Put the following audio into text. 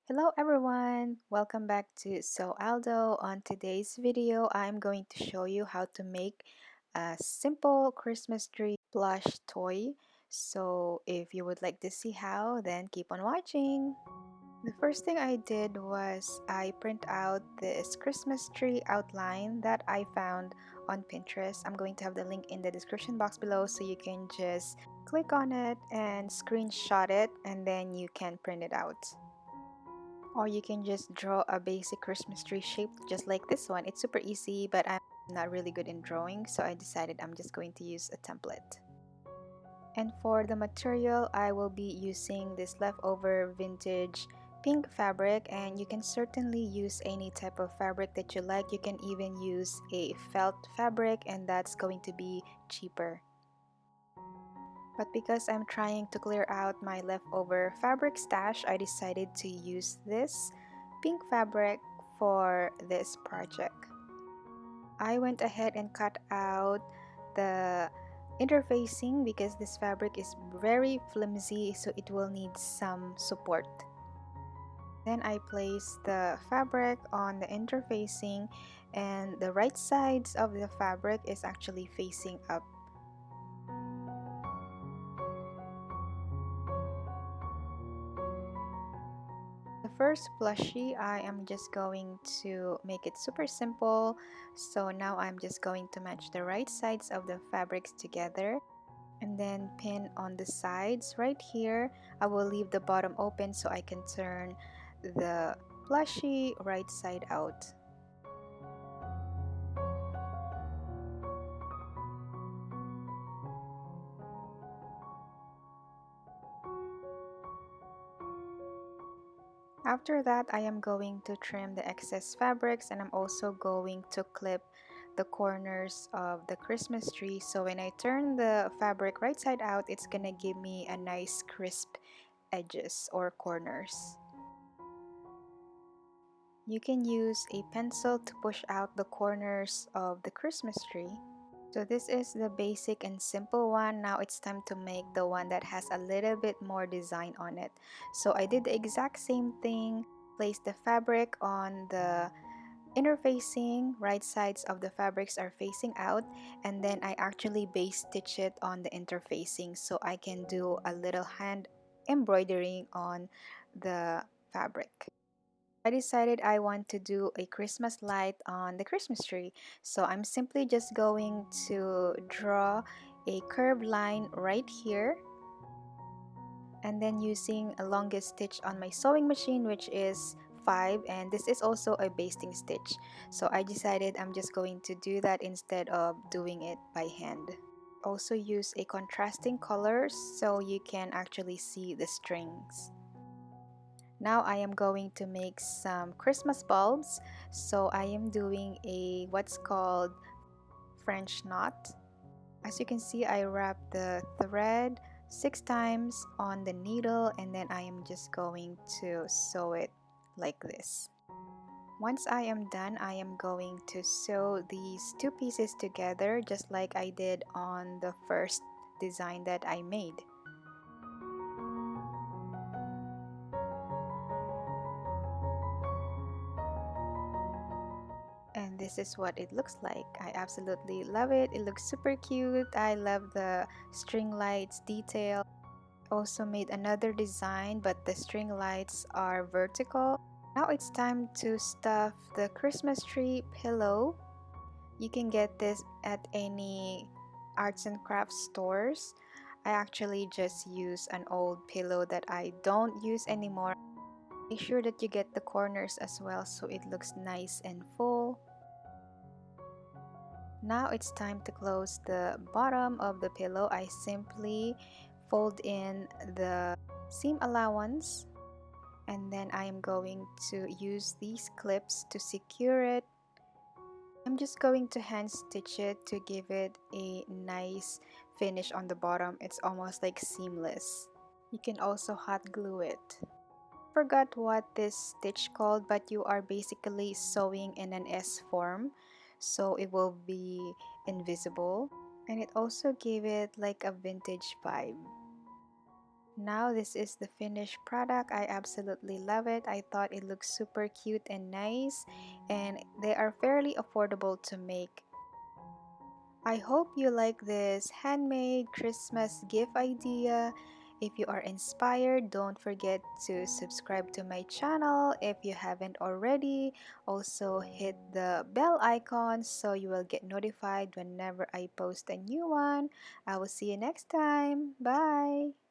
Hello everyone! Welcome back to Sew Aldo. On today's video, I'm going to show you how to make a simple Christmas tree plush toy. So if you would like to see how, then keep on watching. The first thing I did was I print out this Christmas tree outline that I found on Pinterest. I'm going to have the link in the description box below so you can just click on it and screenshot it and then you can print it out. Or you can just draw a basic Christmas tree shape just like this one. It's super easy, but I'm not really good in drawing, so I decided I'm just going to use a template. And for the material, I will be using this leftover vintage pink fabric, and you can certainly use any type of fabric that you like. You can even use a felt fabric, and that's going to be cheaper. But because I'm trying to clear out my leftover fabric stash, I decided to use this pink fabric for this project. I went ahead and cut out the interfacing because this fabric is very flimsy, so it will need some support. Then I placed the fabric on the interfacing, and the right sides of the fabric is actually facing up. The first plushie, I am just going to make it super simple. So now I'm just going to match the right sides of the fabrics together and then pin on the sides right here. I will leave the bottom open so I can turn the plushie right side out. After that, I am going to trim the excess fabrics, and I'm also going to clip the corners of the Christmas tree. So when I turn the fabric right side out, it's gonna give me a nice crisp edges or corners. You can use a pencil to push out the corners of the Christmas tree. So this is the basic and simple one. Now it's time to make the one that has a little bit more design on it. So I did the exact same thing, placed the fabric on the interfacing, right sides of the fabrics are facing out, and then I actually base stitch it on the interfacing so I can do a little hand embroidering on the fabric. I decided I want to do a Christmas light on the Christmas tree. So I'm simply just going to draw a curved line right here and then using a longest stitch on my sewing machine, which is 5, and this is also a basting stitch. So I decided I'm just going to do that instead of doing it by hand. Also use a contrasting colors so you can actually see the strings. Now I am going to make some Christmas bulbs. So I am doing a what's called French knot. As you can see, I wrap the thread 6 times on the needle and then I am just going to sew it like this. Once I am done, I am going to sew these two pieces together just like I did on the first design that I made. And this is what it looks like. I absolutely love it. It looks super cute. I love the string lights detail. Also made another design, but the string lights are vertical. Now it's time to stuff the Christmas tree pillow. You can get this at any arts and crafts stores. I actually just use an old pillow that I don't use anymore. Make sure that you get the corners as well so it looks nice and full. Now it's time to close the bottom of the pillow. I simply fold in the seam allowance and then I am going to use these clips to secure it. I'm just going to hand stitch it to give it a nice finish on the bottom. It's almost like seamless. You can also hot glue it. Forgot what this stitch called, but you are basically sewing in an S form so it will be invisible, and it also gave it like a vintage vibe. Now this is the finished product. I absolutely love it. I thought it looks super cute and nice, and they are fairly affordable to make. I hope you like this handmade Christmas gift idea. If you are inspired, don't forget to subscribe to my channel if you haven't already. Also hit the bell icon so you will get notified whenever I post a new one. I will see you next time. Bye!